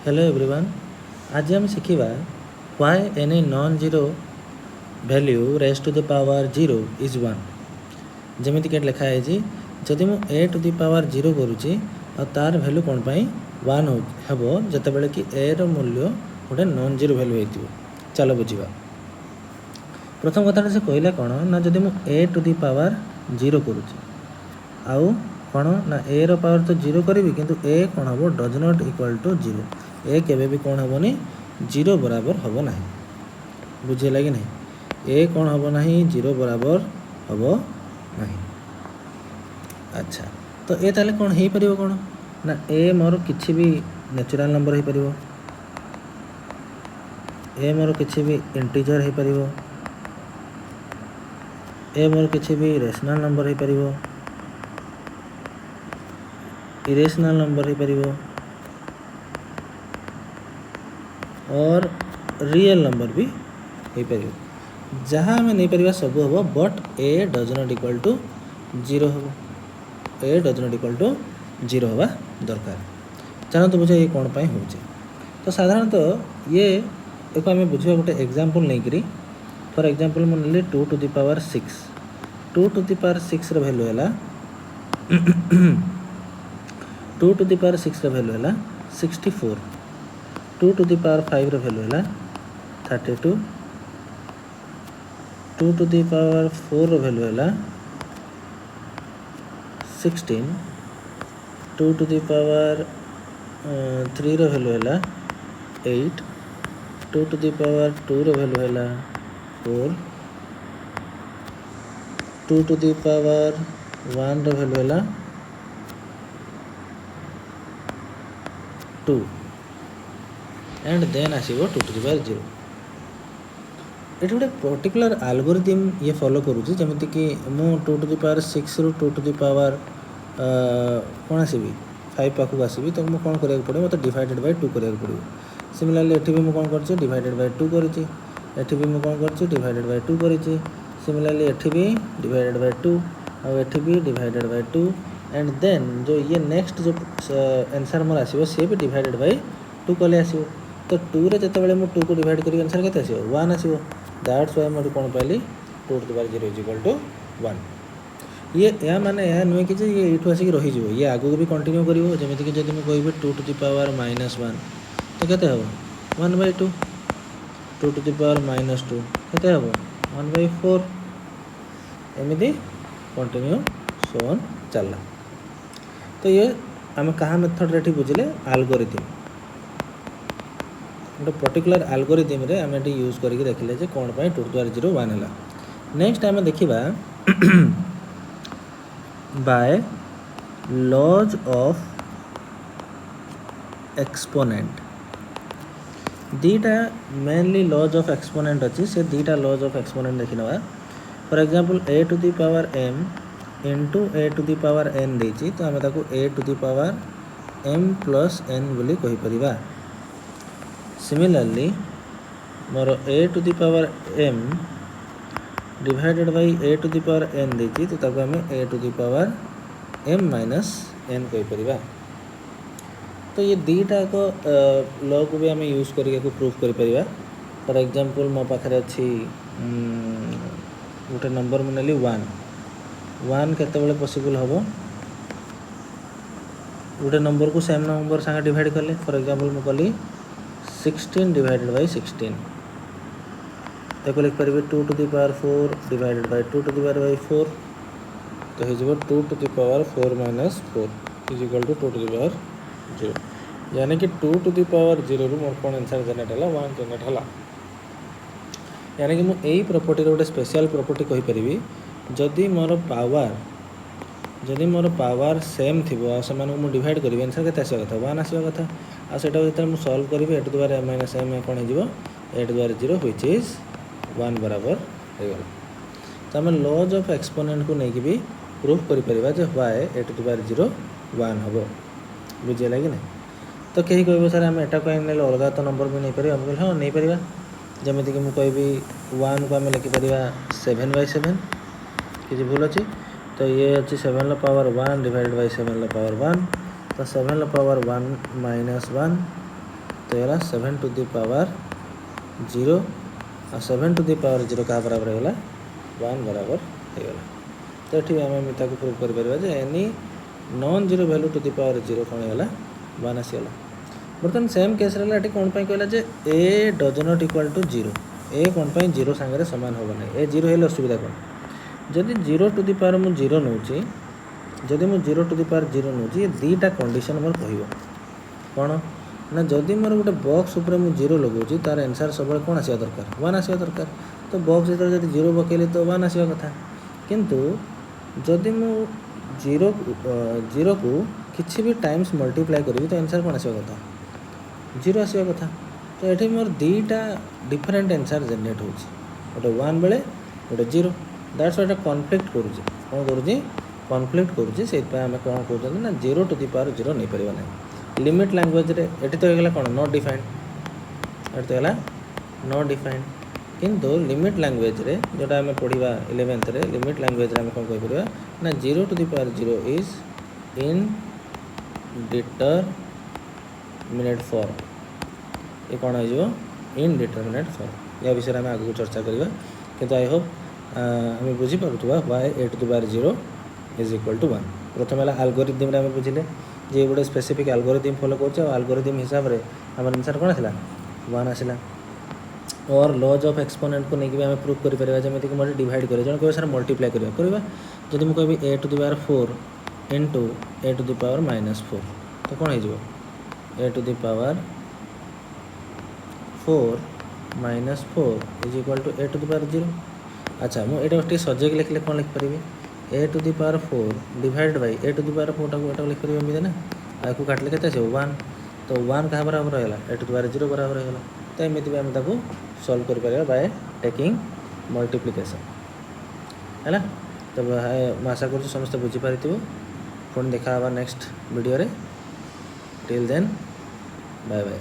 Hello everyone, आज हम शिखिबा why any non zero value raise to the power zero is one. जमीती के लिखा है जदि मु A to the power zero करुच्ची और तार वैल्यू कौन पाई वन हेब जिते बड़े कि ए रो मूल्य गोटे नॉन जीरो वैल्यू हो। चलो बुझा प्रथम कथा से कहला कौन ना जदि मु A to the power zero करुच्ची आउ कौन ना ए रो पावर तो जीरो करी किंतु ए कौन हम does not equal to zero. A केबे भी कौन हेनी जीरो बराबर हम ना। बुझेगा कि नहीं? ए कौन हम ना जीरो बराबर हम ना। अच्छा तो ए ताले कौन हो पार कौन ना ए मोर किसी भी नेचुरल नंबर हो पार, ए मोर किसी भी इंटीजर हो पार, ए मोर किसी भी रेशनल नंबर हो पार, इरेशनल नंबर हो पार और रियल नंबर भी हो पार। जहाँ आम नहीं पार सब हम but A does not equal to zero हम। A does not equal to zero हवा दरकार। जानते बुझे ये कौन पाई हो। तो साधारणतः ये एक आम बुझा गोटे एग्जांपल नहीं करी। फॉर एग्जांपल मुझे 2 to the power 6, 2 to the power 6 row value है 2 to the power 6 row value है 64, 2 to the power 5 row value है 32, 2 to the power 4 row value है 16, 2 to the power 3 row value है 8, 2 to the power 2 row value है 4, 2 to the power 1 row value है 2 and then आसो 2 to the power 0। ये गोटे particular algorithm ये follow करुँच जमीती कि मु 2 टू द पावर 6 रू 2 टू द पावर कौन आसबि 5 पाखक आसबि तो मुझे कौन करा पड़े मतलब डिवाइडेड बाय 2 करा पड़ो। सिमिलरली एठी भी मुझे कौन कर डिवाइडेड बाय 2 करी, एठी भी मुझे कौन कर डिवाइडेड बाय 2 करी। सिमिलरली एठी भी डिवाइडेड बाय 2 और एठी भी डिवाइडेड बाय 2 एंड देन जो ये नेक्स्ट जो आंसर मोर आसो सी भी डिवाइडेड बाय 2 कले आसो। तो 2 रे जते बेले मु 2 को डिवाइड करी आंसर केते आसो 1 आसो। दैट्स व्हाई मोर कौन पाइली 2 to the power 0 is equal to 1। ये या माने या नुहे कि ये एठू आसिक रही जिवो, ये आगु भी कंटिन्यू करिवो। जेमिति कि जदि मु कहबी 2 टू द पावर -1 तो केते हबो 1/2, 2 टू द पावर -2 केते हबो 1/4। एमिति कंटिन्यू सो ऑन चलला। तो ये आम कहा मेथड रे बुझिले एल्गोरिथम गोटे पर्टिकुलर एल्गोरिथम रे आम ये यूज करके देखिले जे कौन पाई 2 टू द पावर 0 1 है। नेक्स्ट आम देखिबा बाय लॉज ऑफ एक्सपोनेंट। दीटा मेनली लॉज ऑफ एक्सपोनेंट अच्छी से दीटा लॉज ऑफ एक्सपोनेंट देखी नवा। For example A to the power m into A to the power n देची तो आम ताको A to the power m plus n बोली कहि परिबा। सिमिलरली मोर A to the power m divided by A to the power n देची तो ताको आम A to the power m minus n कहि परिबा। तो ये दीटा को लॉ को भी आम यूज करके प्रूफ कर परिबा। फॉर एग्जांपल मो पाखरे अच्छी गोटे नंबर मुनेली 1 केतेबेले पॉसिबल हम गोटे नंबर को सेम नंबर संगे डिवाइड कले। फॉर एग्जांपल मु कली 16 डिवाइडेड बाय 16 ताको लिख परिबे 2 to the power 4 divided by 2 to the power 4 तो हे जब 2 to the power 4 minus 4 is equal to 2 to the power 0। यानी कि 2 टू द पावर 0 रु मोर कौन आंसर जनरेट है 1 जनरेट है। यानी कि मुझे यही प्रॉपर्टी गोटे स्पेशल प्रॉपर्टी कहि परिबी जदि मोर पावर सेम थी से मुझे डिवाइड करी आंसर के आसवा कथा 1 आसवा कथा। आटा जो मुझे सल्व करी A to the power m minus m कौन हो A to the power 0 which is 1 बराबर हो गला। तो आम लॉज ऑफ एक्सपोनेंट को लेकिन भी प्रूफ करि परिबा जे why A to the power 0 1 हम। बुझेगा कि नहीं? तो कहीं कह सर आम एटा कहीं ना अलग तो नंबर भी नहीं पार हम हाँ नहीं पार। जमीती कि मुझे कहि 1 को आम लिखिपर 7/7 किसी भूल अच्छी तो ये अच्छी 7 पावर 1 डिवाइडेड बाय 7 पावर 1 तो 7 पावर 1 माइनस 1 तो ये 7 टू दी पावर 0 और 7 टू दी पावर 0 क्या बराबर होगा 1 बराबर होगा। तो ये आम प्रूव कर any non zero value to the power 0 कौन होगा 1 आसीगला। बर्तमान सेम केस रहा कौन कहला जे ए डज नॉट इक्वल टू 0 ए कौन पर 0 सांगे सामान हम ना ए 0 हेल्ले असुविधा कौन जदि 0 टू दी पावर मुझे 0 नौ जदि मुझे 0 टू दी पावर 0 नौ ये दुईटा कंडीशन मोर कह कौन ना जदि मोर गोटे बॉक्स उपर मुझे 0 लगौची तार आंसर सब कौन आसा दरकार 1 आसा दरकार। तो बॉक्स जो 0 पकेली तो 1 आसा कथा किंतु जदि मु 0 को किसी भी टाइम्स मल्टीप्लाई करी तो आंसर कौन आसा कथा 0 आसा कथा। तो ये मोर दुईटा डिफरेंट आंसर जनरेट हो गोटे 1 बेले गोटे 0 दैट्स व्हाट कॉन्फ्लिक्ट करुँचे कौन करुँचे कॉन्फ्लिक्ट करुँचे से आम कौन कहते ना 0 टू दी पावर 0 नहीं पार ना लिमिट लैंग्वेज रे एटी तो होगा कौन नॉट डिफाइंड एटी तो होगा नॉट डिफाइंड किंतु लिमिट लैंग्वेज रे जोटा आम पढ़ा 11th रे लिमिट लैंग्वेज रे आम कौन कह पार ना 0 to the power 0 is indeterminate form ये कौन हो इन डिटरमिनेट फॉर्म या विषय में आगे चर्चा करवा किंतु आई होप आम बुझीपा why A to the power 0 is equal to 1। प्रथम है एल्गोरिथम आम बुझिले जे गोटे स्पेसिफिक एल्गोरिथम फॉलो कर एल्गोरिथम हिसाब से आम आंसर कौन आसला 1 आसला। और लॉज ऑफ एक्सपोनेंट को लेकिन आम प्रूव करें जमीक मुझे डिवाइड करें जन कह सर मल्टीप्लाई करवा जब मुझे कह A to the power 4 into A to the power -4 तो कौन हो A to the power 4 -4 is equal to A to the power 0। अच्छा मुझे सजेक लिखले कौन लिखिपारि A to the power 4 divide by A to the power 4 टाक लिखिपारे एमती ना आपको काटिले के 1 तो 1 क्या बराबर होगा ए टू दी पावर 0 बराबर होगा। तो एमती भी आम सॉल्व कर बाय टेकिंग मल्टीप्लिकेशन है। तो मैं आशा कर समस्त बुझीपार पुणी देखा next video till then bye bye.